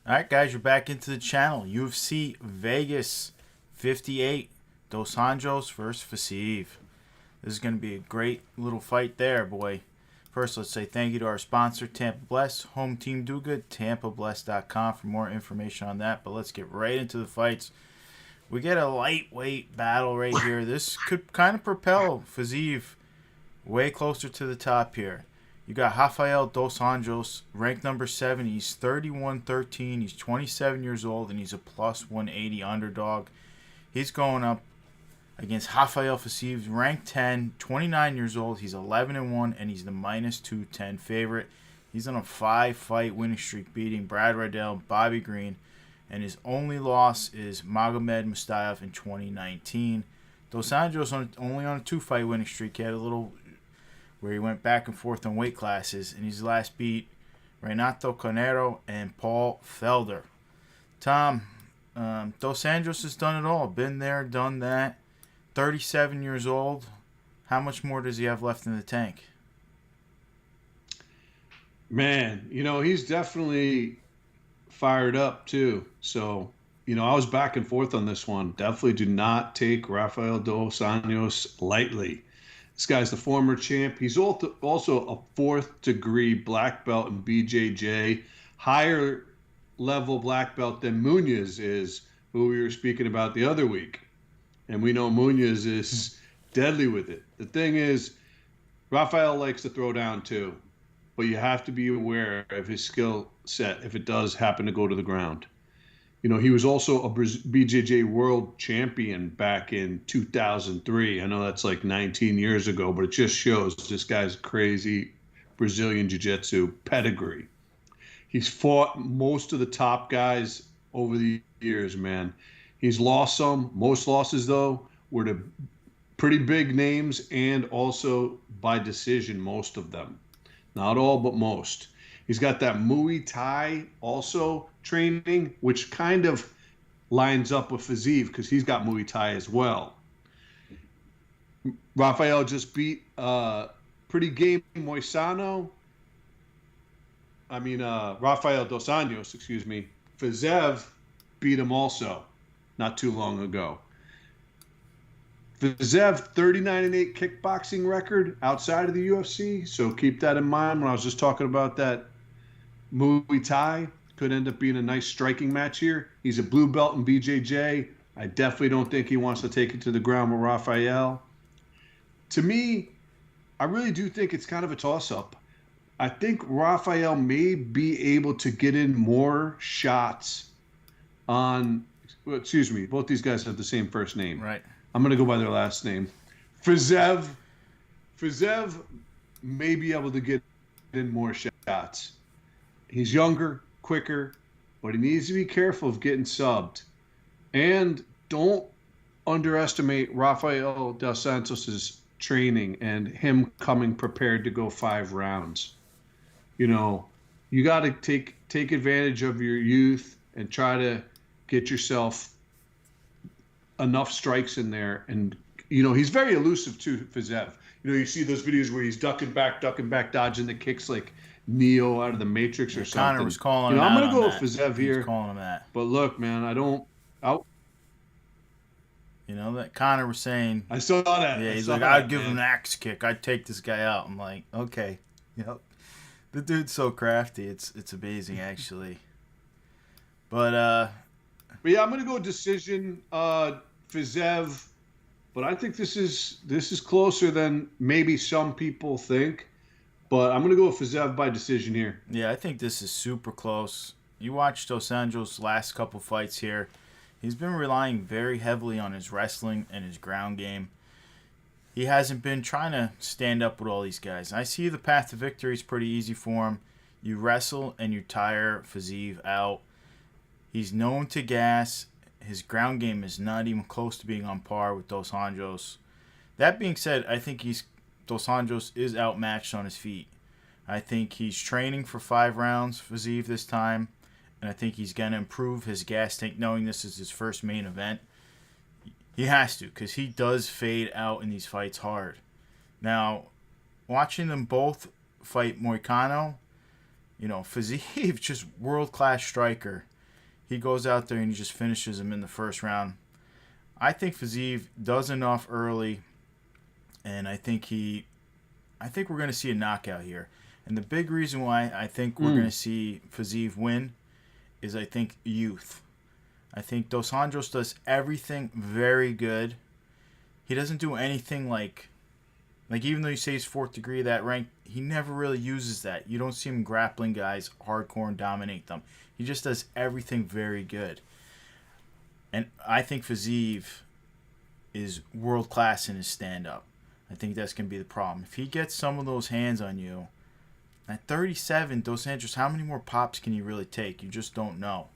All right, guys, you're back into the channel. UFC Vegas 58, Dos Anjos versus Fasiv. This is going to be a great little fight there, boy. First, let's say thank you to our sponsor, Tampa Bless, Home Team Do Good, TampaBless.com for more information on that. But let's get right into the fights. We get a lightweight battle right here. This could kind of propel Fasiv way closer to the top here. You got Rafael Dos Anjos, ranked number 7. He's 31-13. He's 27 years old, and he's a plus 180 underdog. He's going up against Rafael Fasiv, ranked 10, 29 years old. He's 11-1, and he's the minus 210 favorite. He's on a 5-fight winning streak, beating Brad Riddell, Bobby Green, and his only loss is Magomed Mustaev in 2019. Dos Anjos only on a 2-fight winning streak. He had a little where he went back and forth on weight classes, and he's last beat Renato Carneiro and Paul Felder. Tom, Dos Anjos has done it all. Been there, done that. 37 years old. How much more does he have left in the tank? Man, he's definitely fired up too. So, I was back and forth on this one. Definitely do not take Rafael Dos Anjos lightly. This guy's the former champ. He's also a 4th-degree black belt in BJJ, higher level black belt than Munoz is, who we were speaking about the other week. And we know Munoz is deadly with it. The thing is, Rafael likes to throw down too, but you have to be aware of his skill set if it does happen to go to the ground. He was also a BJJ world champion back in 2003. I know that's like 19 years ago, but it just shows this guy's crazy Brazilian jiu-jitsu pedigree. He's fought most of the top guys over the years, man. He's lost some. Most losses, though, were to pretty big names and also by decision, most of them. Not all, but most. He's got that Muay Thai also training, which kind of lines up with Fasiv because he's got Muay Thai as well. Rafael just beat pretty game Rafael Dos Anjos, excuse me. Fasiv beat him also not too long ago. Fasiv, 39-8 kickboxing record outside of the UFC, so keep that in mind when I was just talking about that Muay Thai. Could end up being a nice striking match here. He's a blue belt in BJJ. I definitely don't think he wants to take it to the ground with Rafael. To me, I really do think it's kind of a toss-up. I think Rafael may be able to get in more shots on, both these guys have the same first name. Right. I'm going to go by their last name. Fasiv may be able to get in more shots. He's younger, quicker, but he needs to be careful of getting subbed. And don't underestimate Rafael Dos Santos' training and him coming prepared to go 5 rounds. You got to take advantage of your youth and try to get yourself enough strikes in there. And, he's very elusive too, Fasiv. You see those videos where he's ducking back, dodging the kicks like Neo out of the Matrix or something. Connor was calling him I'm out going to go that. with Fasiv here. He's calling him that. But look, man, that Connor was saying. I saw that. Yeah, he's like, I'd give him an axe kick. I'd take this guy out. I'm like, okay. Yep. The dude's so crafty. It's amazing, actually. But yeah, I'm going to go decision, Fasiv. But I think this is closer than maybe some people think. But I'm going to go with Fasiv by decision here. Yeah, I think this is super close. You watched Dos Anjos' last couple fights here. He's been relying very heavily on his wrestling and his ground game. He hasn't been trying to stand up with all these guys. I see the path to victory is pretty easy for him. You wrestle and you tire Fasiv out. He's known to gas. His ground game is not even close to being on par with Dos Anjos. That being said, I think Dos Anjos is outmatched on his feet. I think he's training for 5 rounds, Fasiv, this time. And I think he's going to improve his gas tank, knowing this is his first main event. He has to, because he does fade out in these fights hard. Now, watching them both fight Moicano, Fasiv, just world-class striker. he goes out there and he just finishes him in the first round. I think Fiziev does enough early, and I think we're going to see a knockout here. And the big reason why I think we're going to see Fiziev win is I think youth. I think Dos Anjos does everything very good. He doesn't do anything like even though you say he's fourth degree of that rank, he never really uses that. You don't see him grappling guys hardcore and dominate them. He just does everything very good. And I think Fiziev is world class in his stand up. I think that's going to be the problem. If he gets some of those hands on you, at 37, Dos Anjos, how many more pops can he really take? You just don't know.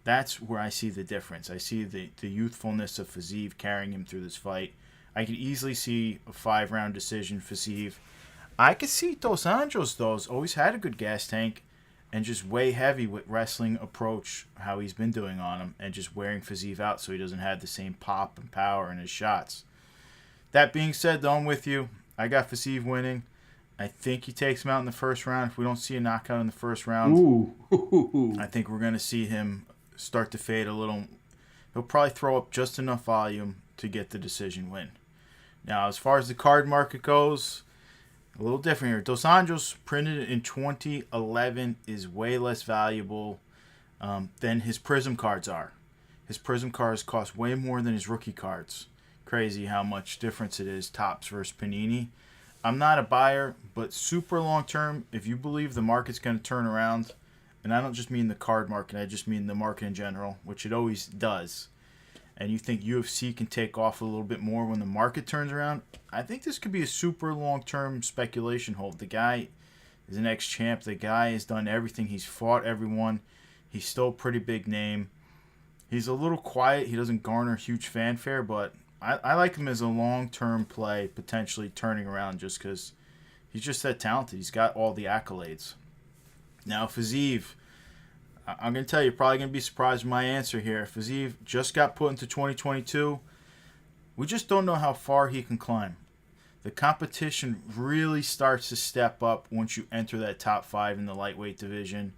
That's where I see the difference. I see the youthfulness of Fiziev carrying him through this fight. I could easily see a 5-round decision Fiziev. I could see Dos Anjos, though, has always had a good gas tank and just way heavy with wrestling approach, how he's been doing on him, and just wearing Fiziev out so he doesn't have the same pop and power in his shots. That being said, though, I'm with you. I got Fiziev winning. I think he takes him out in the first round. If we don't see a knockout in the first round, I think we're going to see him start to fade a little. He'll probably throw up just enough volume to get the decision win. Now, as far as the card market goes, a little different here. Dos Anjos, printed in 2011, is way less valuable than his Prism cards are. His Prism cards cost way more than his rookie cards. Crazy how much difference it is, Topps versus Panini. I'm not a buyer, but super long term, if you believe the market's going to turn around, and I don't just mean the card market, I just mean the market in general, which it always does, and you think UFC can take off a little bit more when the market turns around, I think this could be a super long-term speculation hold. The guy is an ex-champ. The guy has done everything. He's fought everyone. He's still a pretty big name. He's a little quiet. He doesn't garner huge fanfare, but I like him as a long-term play, potentially turning around just because he's just that talented. He's got all the accolades. Now, Fiziev, I'm going to tell you, you're probably going to be surprised with my answer here. Fiziev just got put into 2022. We just don't know how far he can climb. The competition really starts to step up once you enter that top 5 in the lightweight division.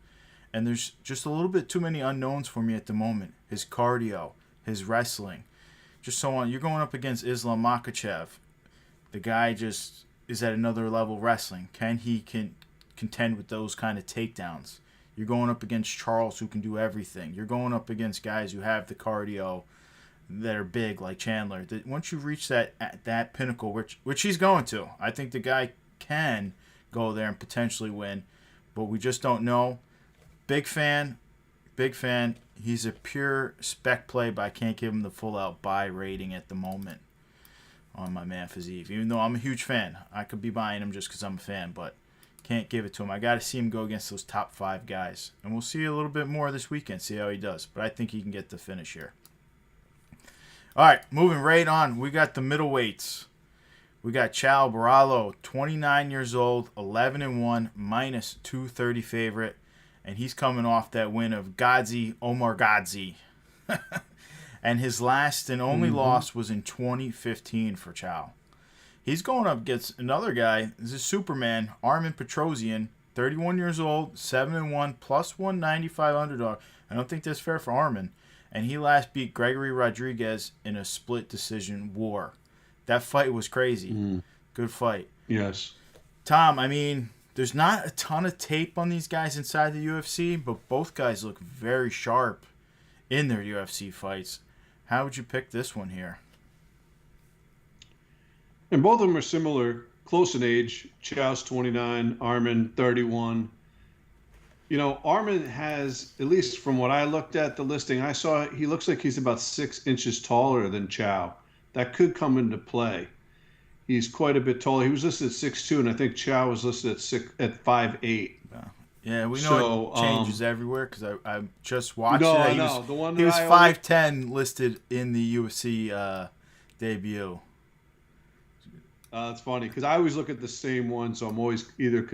And there's just a little bit too many unknowns for me at the moment. His cardio, his wrestling, just so on. You're going up against Islam Makhachev. The guy just is at another level wrestling. Can he contend with those kind of takedowns? You're going up against Charles, who can do everything. You're going up against guys who have the cardio that are big, like Chandler. Once you reach that pinnacle, which he's going to, I think the guy can go there and potentially win, but we just don't know. Big fan. He's a pure spec play, but I can't give him the full-out buy rating at the moment on my man Fiziev. Even though I'm a huge fan, I could be buying him just because I'm a fan, but can't give it to him. I got to see him go against those top 5 guys. And we'll see a little bit more this weekend, see how he does. But I think he can get the finish here. All right, moving right on. We got the middleweights. We got Chao Barallo, 29 years old, 11-1, minus 230 favorite. And he's coming off that win of Omar Gadzi. And his last and only loss was in 2015 for Chao. He's going up against another guy. This is Superman, Armen Petrosian, 31 years old, 7-1, plus 195 underdog. I don't think that's fair for Armen. And he last beat Gregory Rodriguez in a split decision war. That fight was crazy. Good fight. Yes. Tom, I mean, there's not a ton of tape on these guys inside the UFC, but both guys look very sharp in their UFC fights. How would you pick this one here? And both of them are similar, close in age. Chao's 29, Armen 31. You know, Armen has, at least from what I looked at the listing, I saw he looks like he's about 6 inches taller than Chao. That could come into play. He's quite a bit taller. He was listed at 6'2", and I think Chao was listed at 5'8". Yeah, we know it changes everywhere because I just watched it. He was 5'10", listed in the UFC debut. It's funny because I always look at the same one, so I'm always I'm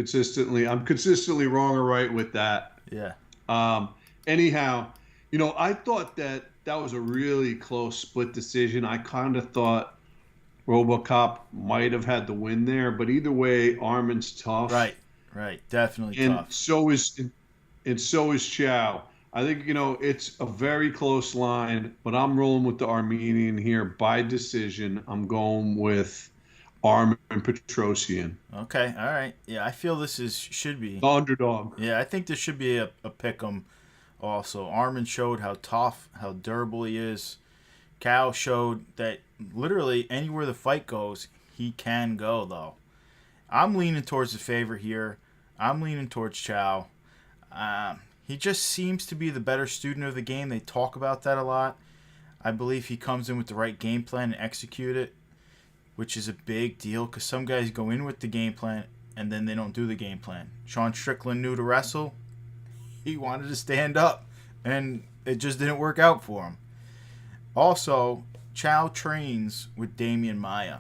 consistently wrong or right with that. Yeah. Anyhow, you know, I thought that was a really close split decision. I kind of thought RoboCop might have had the win there, but either way, Armen's tough. Right. Definitely and tough. So is Chao. I think, it's a very close line, but I'm rolling with the Armenian here by decision. I'm going with Armin Petrosian, Okay, all right. Yeah, I feel this is should be. the underdog. Yeah, I think this should be a pick 'em. Also, Armin showed how tough, how durable he is. Cal showed that literally anywhere the fight goes, he can go though. I'm leaning towards the favorite here. I'm leaning towards Chow. He just seems to be the better student of the game. They talk about that a lot. I believe he comes in with the right game plan and execute it, which is a big deal because some guys go in with the game plan and then they don't do the game plan. Sean Strickland knew to wrestle. He wanted to stand up, and it just didn't work out for him. Also, Chow trains with Damian Maya.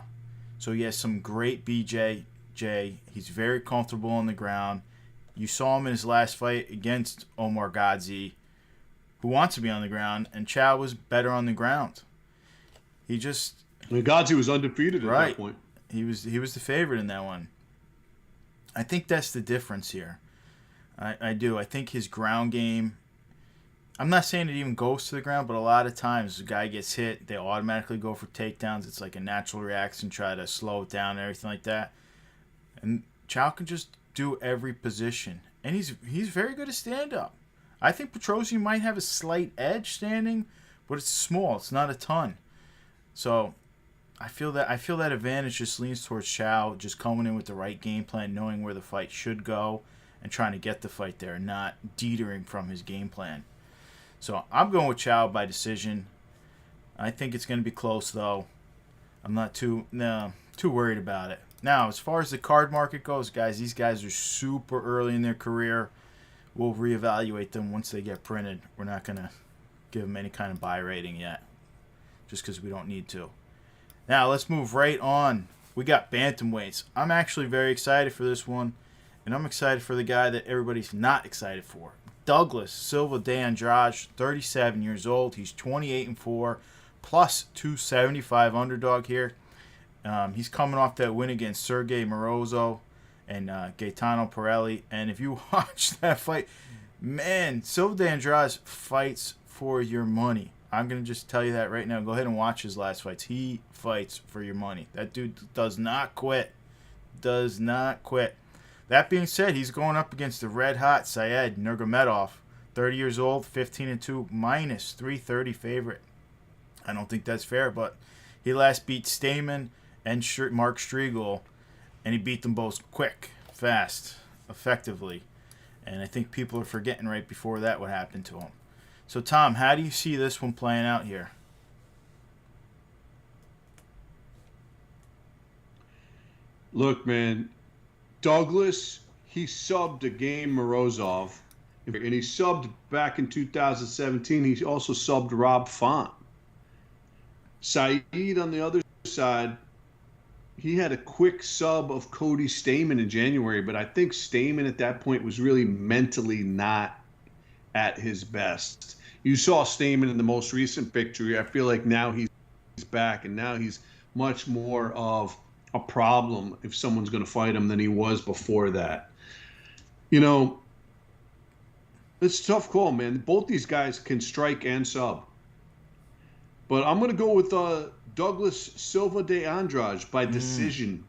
So he has some great BJJ. He's very comfortable on the ground. You saw him in his last fight against Omar Ghazi, who wants to be on the ground, and Chow was better on the ground. He just Ghazi was undefeated at right. that point. He was the favorite in that one. I think that's the difference here. I do. I think his ground game. I'm not saying it even goes to the ground, but a lot of times the guy gets hit, they automatically go for takedowns. It's like a natural reaction, try to slow it down and everything like that. And Chow can just do every position, and he's very good at stand up. I think Petrosian might have a slight edge standing, but it's small. It's not a ton. So I feel that advantage just leans towards Chow, just coming in with the right game plan, knowing where the fight should go, and trying to get the fight there, not teetering from his game plan. So I'm going with Chow by decision. I think it's going to be close, though. I'm not too worried about it. Now, as far as the card market goes, guys, these guys are super early in their career. We'll reevaluate them once they get printed. We're not going to give them any kind of buy rating yet, just because we don't need to. Now, let's move right on. We got bantamweights. I'm actually very excited for this one, and I'm excited for the guy that everybody's not excited for. Douglas Silva de Andrade, 37 years old. He's 28-4, plus 275 underdog here. He's coming off that win against Sergey Morozov and Gaetano Pirelli. And if you watch that fight, man, Silva de Andrade fights for your money. I'm going to just tell you that right now. Go ahead and watch his last fights. He fights for your money. That dude does not quit. Does not quit. That being said, he's going up against the red-hot Syed Nurmagomedov, 30 years old, 15-2, minus 330 favorite. I don't think that's fair, but he last beat Stamen and Mark Striegel, and he beat them both quick, fast, effectively. And I think people are forgetting right before that what happened to him. So, Tom, how do you see this one playing out here? Look, man, Douglas, he subbed a game Morozov, and he subbed back in 2017. He also subbed Rob Font. Saeed, on the other side, he had a quick sub of Cody Stamen in January, but I think Stamen at that point was really mentally not at his best. You saw Stamen in the most recent victory. I feel like now he's back, and now he's much more of a problem if someone's going to fight him than he was before that. It's a tough call, man. Both these guys can strike and sub. But I'm going to go with Douglas Silva de Andrade by decision.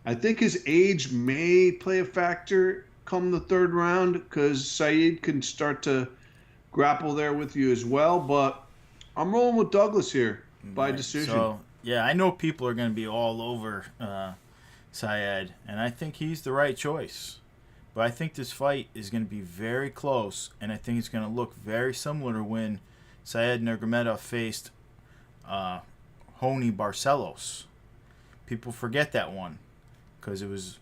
I think his age may play a factor come the third round because Saeed can start to grapple there with you as well. But I'm rolling with Douglas here by decision. So, yeah, I know people are going to be all over Syed, and I think he's the right choice. But I think this fight is going to be very close, and I think it's going to look very similar to when Syed Nurmagomedov faced Hony Barcelos. People forget that one because it was,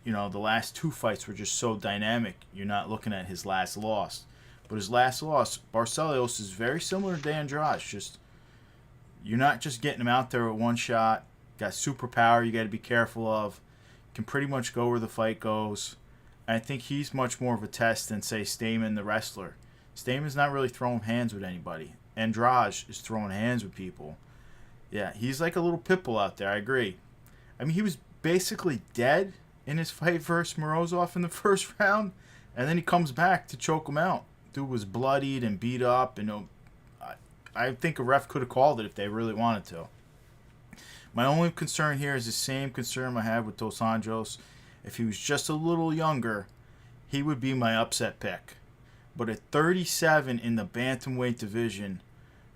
the last two fights were just so dynamic. You're not looking at his last loss. But his last loss, Barcelos, is very similar to De Andrade. Just you're not just getting him out there with one shot. Got superpower you got to be careful of. Can pretty much go where the fight goes. And I think he's much more of a test than, say, Stamen, the wrestler. Stamen's not really throwing hands with anybody. Andrade is throwing hands with people. Yeah, he's like a little pit bull out there. I agree. I mean, he was basically dead in his fight versus Morozov in the first round, and then he comes back to choke him out. dude was bloodied and beat up, and I think a ref could have called it if they really wanted to. My only concern here is the same concern I had with Dos Anjos. If he was just a little younger, he would be my upset pick. But at 37 in the bantamweight division,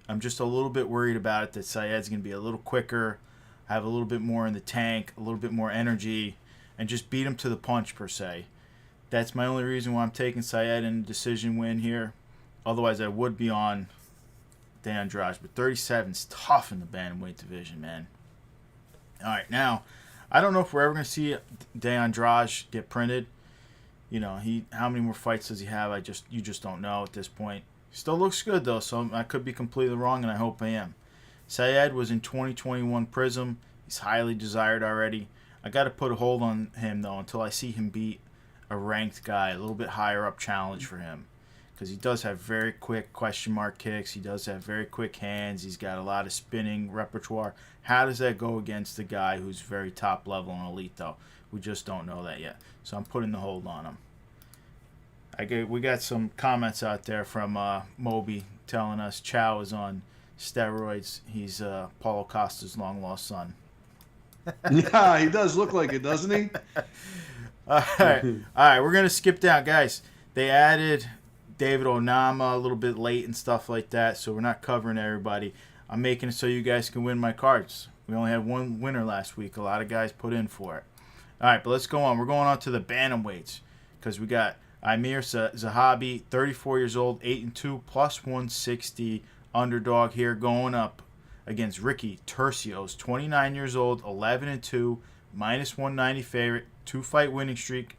I'm just a little bit worried about it that Saeed's going to be a little quicker, have a little bit more in the tank, a little bit more energy, and just beat him to the punch per se. That's my only reason why I'm taking Saeed in a decision win here. Otherwise, I would be on De Andrade. But 37's tough in the bantamweight division, man. All right, now, I don't know if we're ever going to see De Andrade get printed. You know, how many more fights does he have? You just don't know at this point. Still looks good though, so I could be completely wrong, and I hope I am. Saeed was in 2021 Prism. He's highly desired already. I got to put a hold on him though until I see him beat a ranked guy, a little bit higher up challenge for him, because he does have very quick question mark kicks. He does have very quick hands. He's got a lot of spinning repertoire. How does that go against the guy who's very top level and elite though? We just don't know that yet. So I'm putting the hold on him. We got some comments out there from Moby telling us Chow is on steroids. He's Paulo Costa's long-lost son. Yeah, he does look like it, doesn't he? All right, we're going to skip down. Guys, they added David Onama a little bit late and stuff like that, so we're not covering everybody. I'm making it so you guys can win my cards. We only had one winner last week. A lot of guys put in for it. All right, but let's go on. We're going on to the bantamweights because we got Amir Zahabi, 34 years old, 8-2, plus 160 underdog here, going up against Ricky Turcios, 29 years old, 11-2, minus 190 favorite, 2-fight winning streak,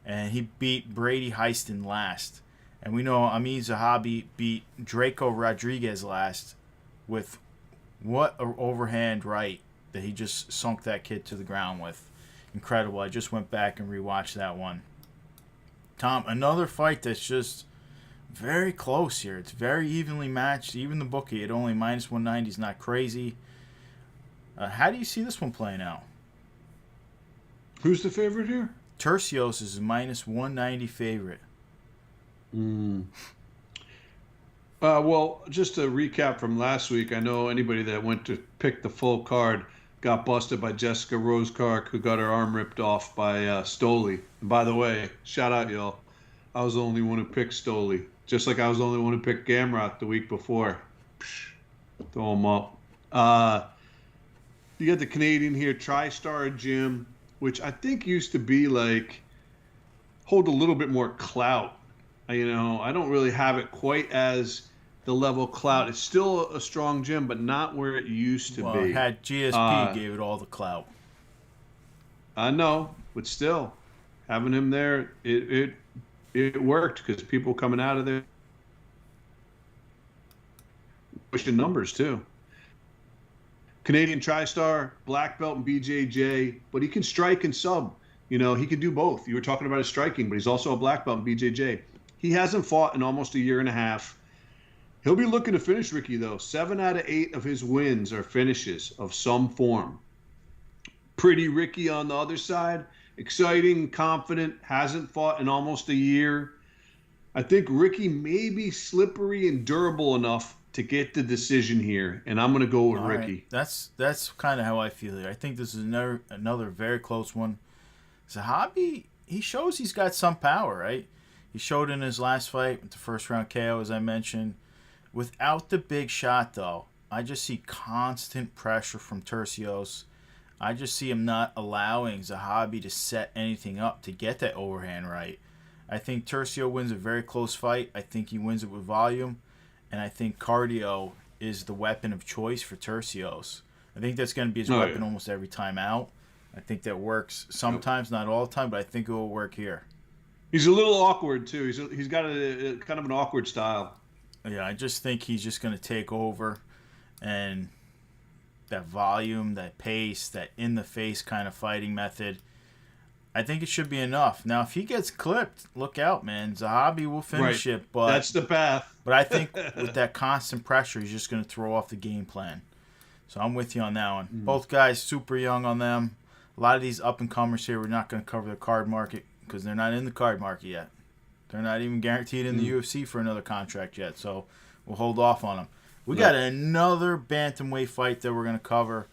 and he beat Brady Heiston last. And we know Amir Zahabi beat Draco Rodriguez last with what an overhand right that he just sunk that kid to the ground with. Incredible. I just went back and rewatched that one. Tom, another fight that's just very close here. It's very evenly matched. Even the bookie at only minus 190 is not crazy. How do you see this one playing out? Who's the favorite here? Turcios is a minus 190 favorite. Well, just to recap from last week, I know anybody that went to pick the full card got busted by Jessica Rosekark, who got her arm ripped off by Stoli. And by the way, shout out, y'all. I was the only one who picked Stoli, just like I was the only one who picked Gamrot the week before. Psh, throw him up. You got the Canadian here, TriStar Gym, which I think used to be hold a little bit more clout. I don't really have it quite as the level clout. It's still a strong gym, but not where it used to be. Well, it had GSP gave it all the clout. I know, but still, having him there, it worked because people coming out of there pushing numbers too. Canadian TriStar, black belt and BJJ, but he can strike and sub. He can do both. You were talking about his striking, but he's also a black belt in BJJ. He hasn't fought in almost a year and a half. He'll be looking to finish Ricky, though. 7 out of 8 of his wins are finishes of some form. Pretty Ricky on the other side. Exciting, confident, hasn't fought in almost a year. I think Ricky may be slippery and durable enough to get the decision here, and I'm going to go with Ricky. Right. That's kind of how I feel here. I think this is another very close one. Zahabi, he shows he's got some power, right? He showed in his last fight with the first round KO, as I mentioned. Without the big shot, though, I just see constant pressure from Turcios. I just see him not allowing Zahabi to set anything up to get that overhand right. I think Turcio wins a very close fight. I think he wins it with volume. And I think cardio is the weapon of choice for Turcios. I think that's going to be his weapon almost every time out. I think that works sometimes, not all the time, but I think it will work here. He's a little awkward, too. He's got a kind of an awkward style. Yeah, I just think he's just going to take over, and that volume, that pace, that in-the-face kind of fighting method, I think it should be enough. Now, if he gets clipped, look out, man. Zahabi will finish it, but that's the path. But I think with that constant pressure, he's just going to throw off the game plan. So I'm with you on that one. Both guys super young on them. A lot of these up-and-comers here, we're not going to cover the card market because they're not in the card market yet. They're not even guaranteed in the UFC for another contract yet, so we'll hold off on them. We got another bantamweight fight that we're going to cover.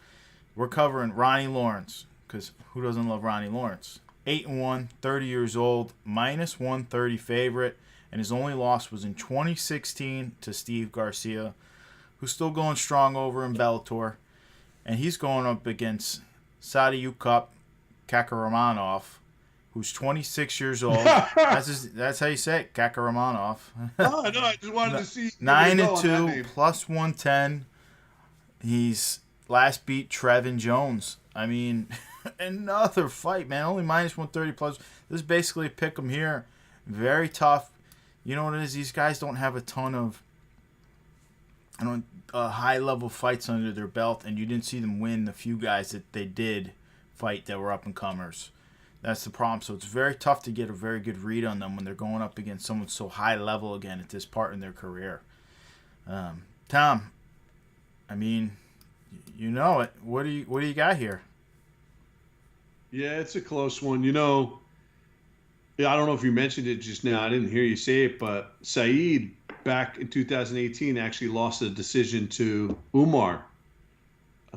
We're covering Ronnie Lawrence, because who doesn't love Ronnie Lawrence? 8-1, 30 years old, minus 130 favorite, and his only loss was in 2016 to Steve Garcia, who's still going strong over in Bellator. And he's going up against Sadyukup Kakaramanov, who's 26 years old. That's how you say it, Kakaramanov. Oh, no, I just wanted to see. 9-2, plus 110. He's last beat Trevin Jones. I mean, another fight, man. Only minus 130 plus. This is basically a pick 'em here. Very tough. You know what it is? These guys don't have a ton of high-level fights under their belt, and you didn't see them win the few guys that they did fight that were up-and-comers. That's the problem. So it's very tough to get a very good read on them when they're going up against someone so high-level again at this part in their career. Tom, I mean, you know it. What do you got here? Yeah, it's a close one. I don't know if you mentioned it just now. I didn't hear you say it, but Saeed back in 2018 actually lost a decision to Umar,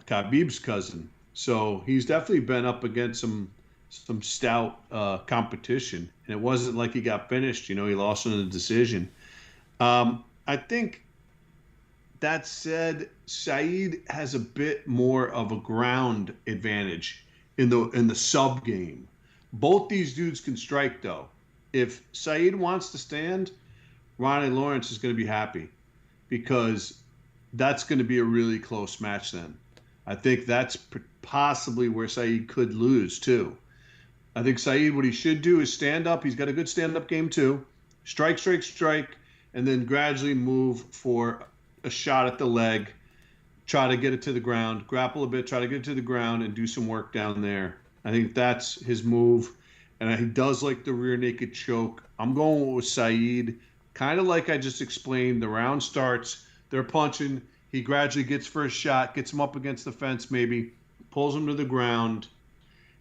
Khabib's cousin. So he's definitely been up against some stout competition, and it wasn't like he got finished. He lost in a decision. I think that said, Saeed has a bit more of a ground advantage in the sub game. Both these dudes can strike, though. If Saeed wants to stand, Ronnie Lawrence is going to be happy, because that's going to be a really close match then. I think that's possibly where Saeed could lose, too. I think Saeed, what he should do is stand up. He's got a good stand-up game, too. Strike, strike, strike, and then gradually move for a shot at the leg, try to get it to the ground, grapple a bit, try to get it to the ground, and do some work down there. I think that's his move, and he does like the rear naked choke. I'm going with Saeed, kind of like I just explained. The round starts, they're punching, he gradually gets first shot, gets him up against the fence maybe, pulls him to the ground,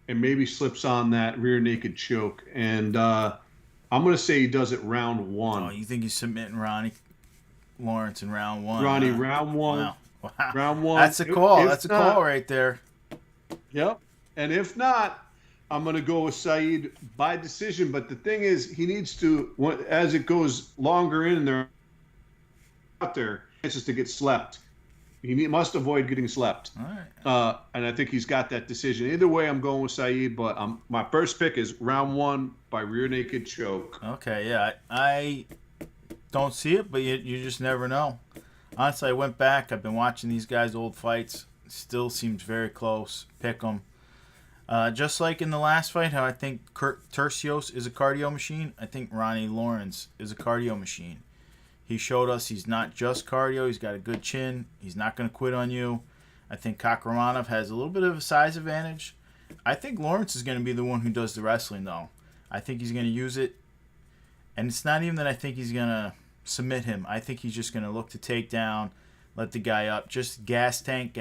and maybe slips on that rear naked choke. And I'm going to say he does it round one. Oh, you think he's submitting Ronnie Lawrence in round one? Ronnie, round one. Wow. Round one. That's a call. That's a not, call right there. Yep. And if not, I'm going to go with Saeed by decision. But the thing is, he needs to, as it goes longer in there, out there, chances to get slept. He must avoid getting slept. All right. And I think he's got that decision. Either way, I'm going with Saeed. But my first pick is round one by rear naked choke. Okay, yeah. I don't see it, but you just never know. Honestly, I went back. I've been watching these guys' old fights. Still seems very close. Pick them. Just like in the last fight, how I think Kurt Tercios is a cardio machine, I think Ronnie Lawrence is a cardio machine. He showed us he's not just cardio. He's got a good chin. He's not going to quit on you. I think Kakramanov has a little bit of a size advantage. I think Lawrence is going to be the one who does the wrestling, though. I think he's going to use it. And it's not even that I think he's going to submit him. I think he's just going to look to take down, let the guy up. Just gas tank.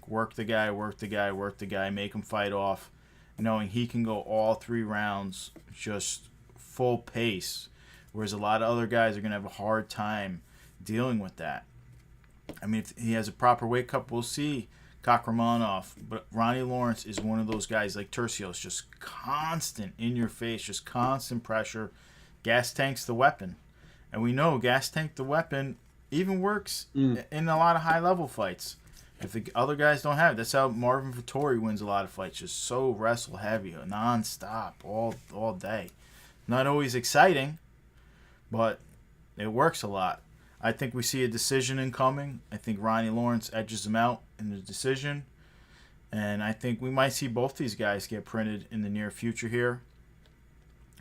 Work the guy, make him fight off, knowing he can go all 3 rounds just full pace, whereas a lot of other guys are going to have a hard time dealing with that. I mean, if he has a proper weight cut, we'll see Kakramanov. But Ronnie Lawrence is one of those guys like Tercios, just constant in your face, just constant pressure. Gas tank's the weapon. And we know gas tank the weapon even works in a lot of high-level fights. If the other guys don't have it, that's how Marvin Vettori wins a lot of fights. Just so wrestle-heavy, non-stop, all day. Not always exciting, but it works a lot. I think we see a decision incoming. I think Ronnie Lawrence edges him out in the decision. And I think we might see both these guys get printed in the near future here.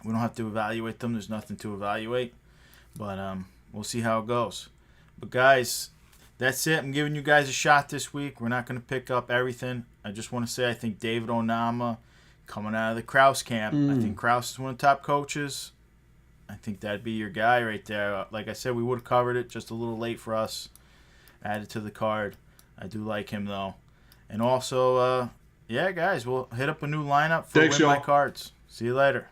We don't have to evaluate them. There's nothing to evaluate. But we'll see how it goes. But guys, that's it. I'm giving you guys a shot this week. We're not going to pick up everything. I just want to say I think David Onama coming out of the Krause camp. I think Krause is one of the top coaches. I think that'd be your guy right there. Like I said, we would have covered it. Just a little late for us. Added to the card. I do like him, though. And also, yeah, guys, we'll hit up a new lineup for Win My Cards. See you later.